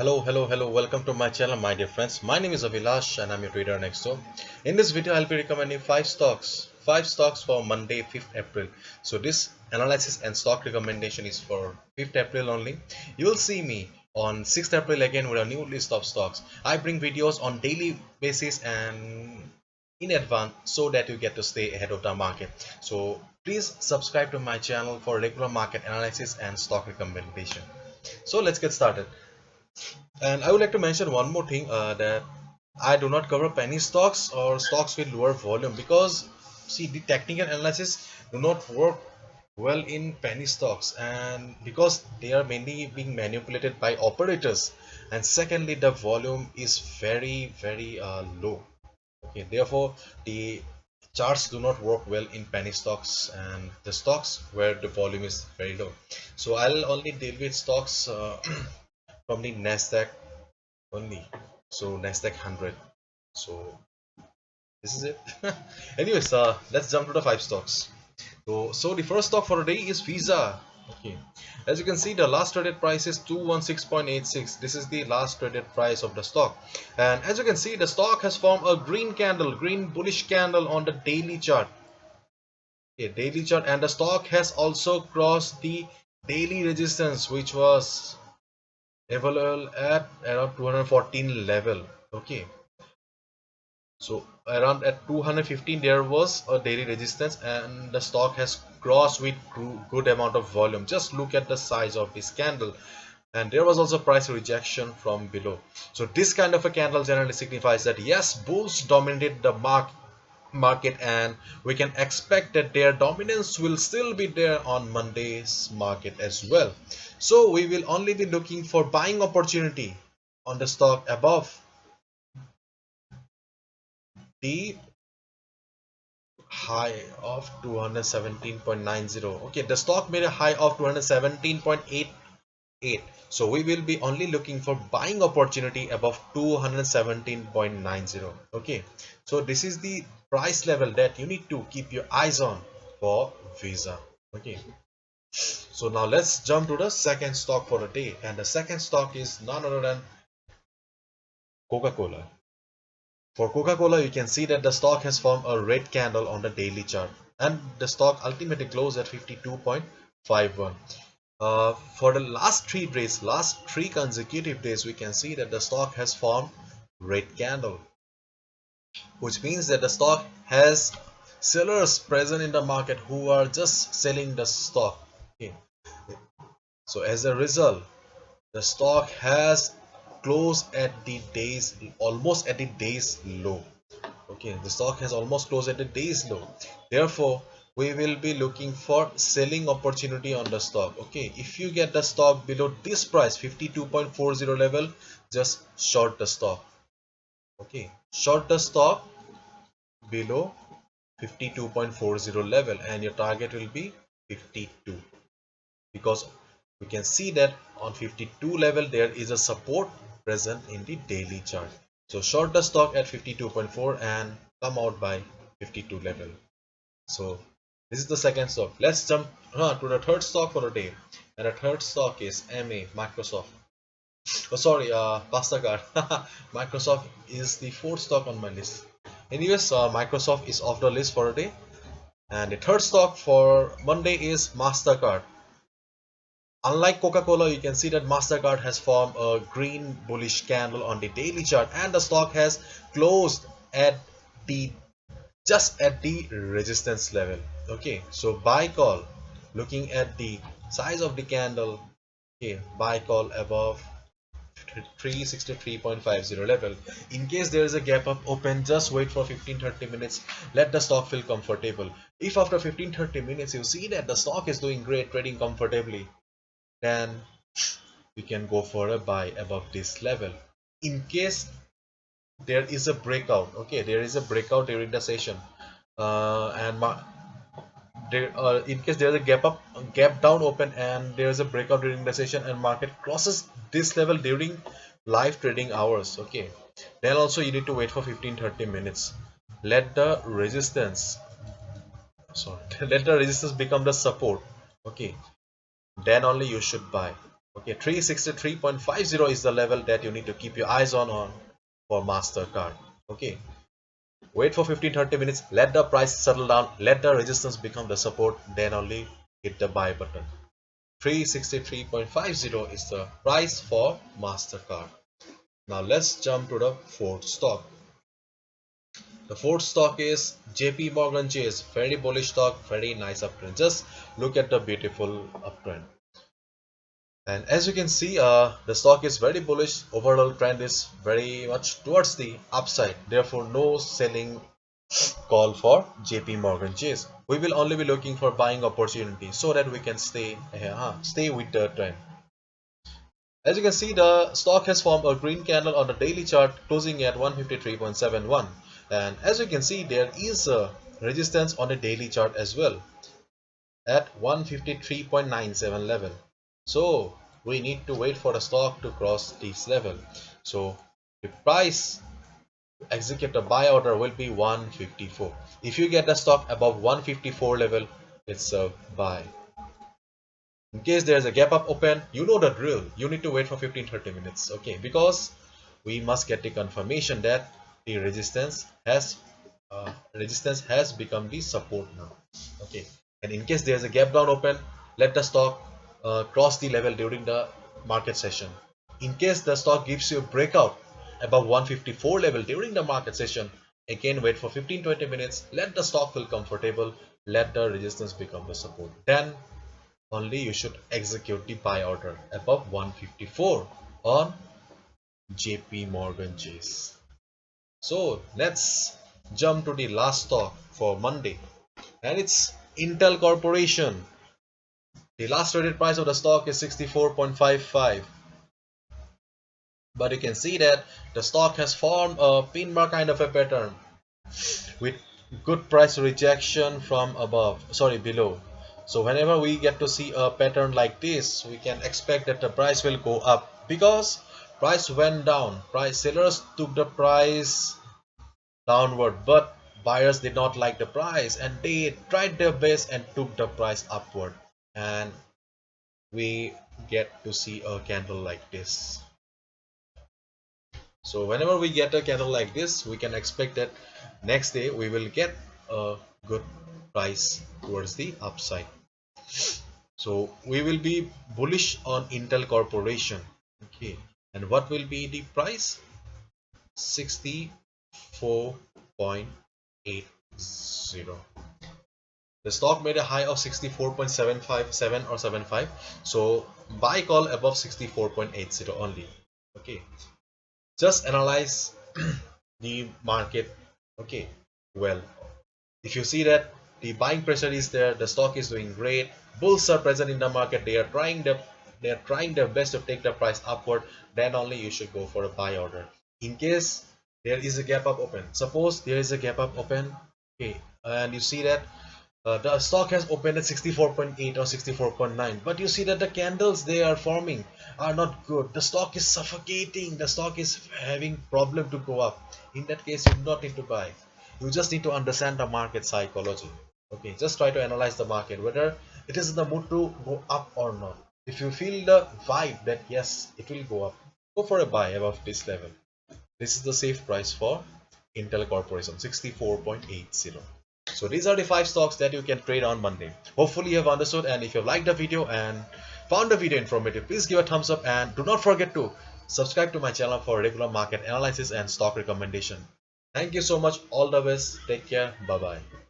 Hello. Welcome to my channel, my dear friends. My name is Abhilash and I'm your trader next door. In this video, I'll be recommending five stocks for Monday, 5th April. So this analysis and stock recommendation is for 5th April only. You will see me on 6th April again with a new list of stocks. I bring videos on daily basis and in advance so that you get to stay ahead of the market. So please subscribe to my channel for regular market analysis and stock recommendation. So let's get started. And I would like to mention one more thing, that I do not cover penny stocks or stocks with lower volume, because see, the technical analysis do not work well in penny stocks, and because they are mainly being manipulated by operators, and secondly the volume is very low. Okay, therefore the charts do not work well in penny stocks and the stocks where the volume is very low. So I'll only deal with stocks from the NASDAQ only. So NASDAQ 100. So this is it. Anyways, let's jump to the five stocks. So the first stock for the day is Visa. Okay, as you can see, the last traded price is 216.86. This is the last traded price of the stock, and as you can see, the stock has formed a green bullish candle on the daily chart. Okay, daily chart, and the stock has also crossed the daily resistance, which was available at around 214 level. Okay, so around at 215 there was a daily resistance, and the stock has crossed with good amount of volume. Just look at the size of this candle, and there was also price rejection from below. So this kind of a candle generally signifies that yes, bulls dominated the market, and we can expect that their dominance will still be there on Monday's market as well. So we will only be looking for buying opportunity on the stock above the high of 217.90. Okay, the stock made a high of 217.88. So we will be only looking for buying opportunity above 217.90. Okay, so this is the price level that you need to keep your eyes on for Visa. Okay, so now let's jump to the second stock for the day, and the second stock is none other than Coca-Cola. For Coca-Cola, you can see that the stock has formed a red candle on the daily chart, and the stock ultimately closed at 52.51. For the last three consecutive days, we can see that the stock has formed red candle, which means that the stock has sellers present in the market who are just selling the stock. Okay. So as a result, the stock has closed at the days, almost at the days low. Okay, the stock has almost closed at the days low. Therefore, we will be looking for selling opportunity on the stock. Okay, if you get the stock below this price 52.40 level, just short the stock. Okay, short the stock below 52.40 level, and your target will be 52, because we can see that on 52 level there is a support present in the daily chart. So short the stock at 52.4 and come out by 52 level. So this is the second stock. Let's jump to the third stock for the day, and the third stock is Microsoft. Oh sorry, Mastercard. Microsoft is the fourth stock on my list. Anyways, Microsoft is off the list for a day, and the third stock for Monday is Mastercard. Unlike Coca-Cola, you can see that Mastercard has formed a green bullish candle on the daily chart, and the stock has closed at the just at the resistance level. Okay, so buy call, looking at the size of the candle. Okay, buy call above 363.50 level. In case there is a gap up open, just wait for 15-30 minutes, let the stock feel comfortable. If after 15-30 minutes you see that the stock is doing great, trading comfortably, then we can go for a buy above this level. In case there is a breakout, okay, there is a breakout during the session, in case there is a gap down open, and there is a breakout during the session, and market crosses this level during live trading hours, okay, then also you need to wait for 15-30 minutes. Let the resistance, sorry, let the resistance become the support, okay, then only you should buy. Okay, 363.50 is the level that you need to keep your eyes on for Mastercard. Okay, wait for 15-30 minutes, let the price settle down, let the resistance become the support, then only hit the buy button. 363.50 is the price for Mastercard. Now let's jump to the fourth stock. The fourth stock is JP Morgan Chase. Very bullish stock, very nice uptrend. Just look at the beautiful uptrend. And as you can see, the stock is very bullish. Overall trend is very much towards the upside. Therefore, no selling call for JP Morgan Chase. We will only be looking for buying opportunity so that we can stay with the trend. As you can see, the stock has formed a green candle on the daily chart, closing at 153.71. And as you can see, there is a resistance on the daily chart as well at 153.97 level. So we need to wait for the stock to cross this level. So the price to execute a buy order will be 154. If you get the stock above 154 level, it's a buy. In case there's a gap up open, you know the drill. You need to wait for 15-30 minutes. Okay, because we must get the confirmation that the resistance has become the support now. Okay, and in case there's a gap down open, let the stock cross the level during the market session. In case the stock gives you a breakout above 154 level during the market session, again wait for 15-20 minutes, let the stock feel comfortable, let the resistance become the support, then only you should execute the buy order above 154 on JP Morgan Chase. So let's jump to the last stock for Monday, and it's Intel Corporation. The last traded price of the stock is 64.55, but you can see that the stock has formed a pin bar kind of a pattern with good price rejection from below. So whenever we get to see a pattern like this, we can expect that the price will go up because price went down. Price sellers took the price downward, but buyers did not like the price and they tried their best and took the price upward, and we get to see a candle like this. So whenever we get a candle like this, we can expect that next day we will get a good price towards the upside. So we will be bullish on Intel Corporation. Okay, and what will be the price? 64.80. The stock made a high of 64.757 or 75. So buy call above 64.80 only. Okay, just analyze the market. Okay, well, if you see that the buying pressure is there, the stock is doing great, bulls are present in the market, they are trying their best to take the price upward, then only you should go for a buy order. In case there is a gap up open, suppose there is a gap up open, okay, and you see that the stock has opened at 64.8 or 64.9, but you see that the candles they are forming are not good. The stock is suffocating, the stock is having problem to go up. In that case, you do not need to buy. You just need to understand the market psychology. Okay, just try to analyze the market, whether it is in the mood to go up or not. If you feel the vibe that yes, it will go up, go for a buy above this level. This is the safe price for Intel Corporation, 64.80. So these are the 5 stocks that you can trade on Monday. Hopefully you have understood, and if you liked the video and found the video informative, please give a thumbs up and do not forget to subscribe to my channel for regular market analysis and stock recommendation. Thank you so much. All the best. Take care. Bye bye.